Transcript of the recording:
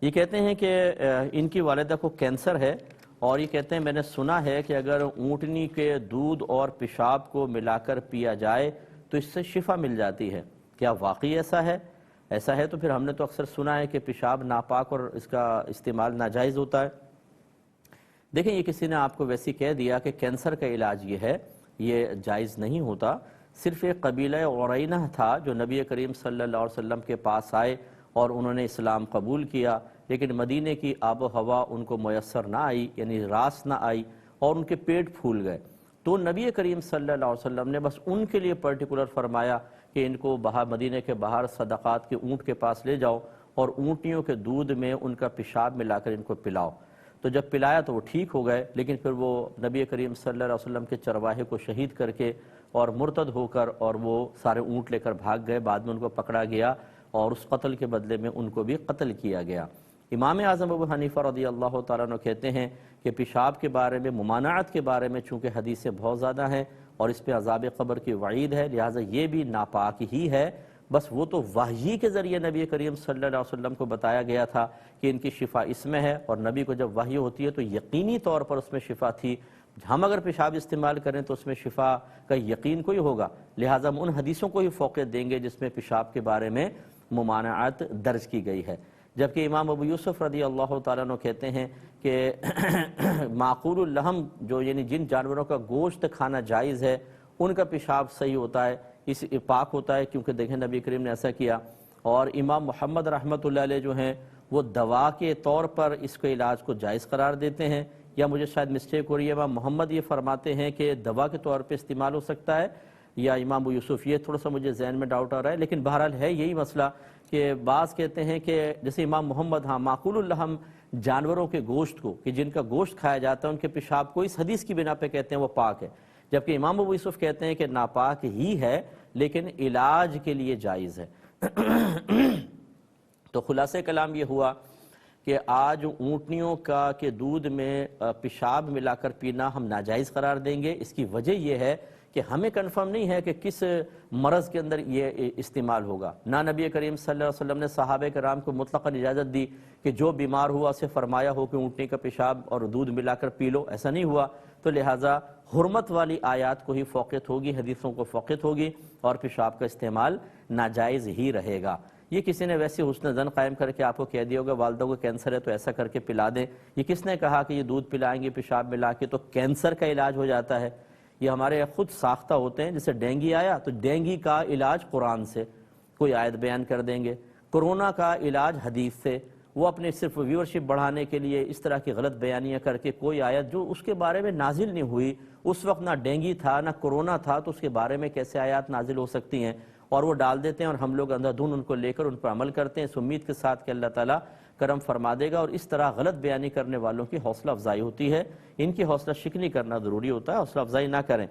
یہ کہتے ہیں کہ ان کی والدہ کو کینسر ہے، اور یہ کہتے ہیں میں نے سنا ہے کہ اگر اونٹنی کے دودھ اور پیشاب کو ملا کر پیا جائے تو اس سے شفا مل جاتی ہے، کیا واقعی ایسا ہے؟ ایسا ہے تو پھر ہم نے تو اکثر سنا ہے کہ پیشاب ناپاک اور اس کا استعمال ناجائز ہوتا ہے۔ دیکھیں، یہ کسی نے آپ کو ویسی کہہ دیا کہ کینسر کا علاج یہ ہے، یہ جائز نہیں ہوتا۔ صرف ایک قبیلہ عرینہ تھا جو نبی کریم صلی اللہ علیہ وسلم کے پاس آئے اور انہوں نے اسلام قبول کیا، لیکن مدینے کی آب و ہوا ان کو میسر نہ آئی، یعنی راس نہ آئی، اور ان کے پیٹ پھول گئے۔ تو نبی کریم صلی اللہ علیہ وسلم نے بس ان کے لیے پرٹیکولر فرمایا کہ ان کو مدینے کے باہر صدقات کے اونٹ کے پاس لے جاؤ اور اونٹنیوں کے دودھ میں ان کا پیشاب ملا کر ان کو پلاؤ۔ تو جب پلایا تو وہ ٹھیک ہو گئے، لیکن پھر وہ نبی کریم صلی اللہ علیہ وسلم کے چرواہے کو شہید کر کے اور مرتد ہو کر اور وہ سارے اونٹ لے کر بھاگ گئے۔ بعد میں ان کو پکڑا گیا اور اس قتل کے بدلے میں ان کو بھی قتل کیا گیا۔ امام اعظم ابو حنیفہ رضی اللہ تعالیٰ عنہ کہتے ہیں کہ پیشاب کے بارے میں، ممانعت کے بارے میں چونکہ حدیثیں بہت زیادہ ہیں اور اس پہ عذاب قبر کی وعید ہے، لہٰذا یہ بھی ناپاک ہی ہے۔ بس وہ تو وحی کے ذریعے نبی کریم صلی اللہ علیہ وسلم کو بتایا گیا تھا کہ ان کی شفا اس میں ہے، اور نبی کو جب وحی ہوتی ہے تو یقینی طور پر اس میں شفا تھی۔ ہم اگر پیشاب استعمال کریں تو اس میں شفا کا یقین کوئی ہوگا، لہٰذا ہم ان حدیثوں کو ہی فوقیت دیں گے جس میں پیشاب کے بارے میں ممانعت درج کی گئی ہے۔ جبکہ امام ابو یوسف رضی اللہ تعالیٰ عنہ کہتے ہیں کہ معقول اللحم، جو یعنی جن جانوروں کا گوشت کھانا جائز ہے، ان کا پیشاب صحیح ہوتا ہے، اس پاک ہوتا ہے، کیونکہ دیکھیں نبی کریم نے ایسا کیا۔ اور امام محمد رحمۃ اللہ علیہ جو ہیں وہ دوا کے طور پر اس کے علاج کو جائز قرار دیتے ہیں، یا مجھے شاید مسٹیک ہو رہی ہے، امام محمد یہ فرماتے ہیں کہ دوا کے طور پہ استعمال ہو سکتا ہے، یا امام ابو یوسف، یہ تھوڑا سا مجھے ذہن میں ڈاؤٹ آ رہا ہے، لیکن بہرحال ہے یہی مسئلہ کہ بعض کہتے ہیں کہ جیسے امام محمد، ہاں معقول اللحم جانوروں کے گوشت کو، کہ جن کا گوشت کھایا جاتا ہے، ان کے پیشاب کو اس حدیث کی بنا پہ کہتے ہیں وہ پاک ہے، جبکہ امام ابو یوسف کہتے ہیں کہ ناپاک ہی ہے لیکن علاج کے لیے جائز ہے۔ تو خلاصہ کلام یہ ہوا کہ آج اونٹنیوں کا کے دودھ میں پیشاب ملا کر پینا ہم ناجائز قرار دیں گے۔ اس کی وجہ یہ ہے کہ ہمیں کنفرم نہیں ہے کہ کس مرض کے اندر یہ استعمال ہوگا۔ نہ نبی کریم صلی اللہ علیہ وسلم نے صحابہ کرام کو مطلقاً اجازت دی کہ جو بیمار ہوا اسے فرمایا ہو کہ اونٹنی کا پیشاب اور دودھ ملا کر پی لو، ایسا نہیں ہوا۔ تو لہٰذا حرمت والی آیات کو ہی فوقیت ہوگی، حدیثوں کو فوقیت ہوگی، اور پیشاب کا استعمال ناجائز ہی رہے گا۔ یہ کسی نے ویسے حسن ظن قائم کر کے آپ کو کہہ دیا ہوگا والدہ کو کینسر ہے تو ایسا کر کے پلا دیں۔ یہ کس نے کہا کہ یہ دودھ پلائیں گے پیشاب ملا کے تو کینسر کا علاج ہو جاتا ہے؟ یہ ہمارے خود ساختہ ہوتے ہیں۔ جیسے ڈینگی آیا تو ڈینگی کا علاج قرآن سے، کوئی آیت بیان کر دیں گے۔ کرونا کا علاج حدیث سے، وہ اپنے صرف ویورشپ بڑھانے کے لیے اس طرح کی غلط بیانیاں کر کے کوئی آیت جو اس کے بارے میں نازل نہیں ہوئی، اس وقت نہ ڈینگی تھا نہ کرونا تھا، تو اس کے بارے میں کیسے آیات نازل ہو سکتی ہیں، اور وہ ڈال دیتے ہیں، اور ہم لوگ اندھا دھند ان کو لے کر ان پر عمل کرتے ہیں اس امید کے ساتھ کہ اللہ تعالیٰ کرم فرما دے گا۔ اور اس طرح غلط بیانی کرنے والوں کی حوصلہ افزائی ہوتی ہے، ان کی حوصلہ شکنی کرنا ضروری ہوتا ہے، حوصلہ افزائی نہ کریں۔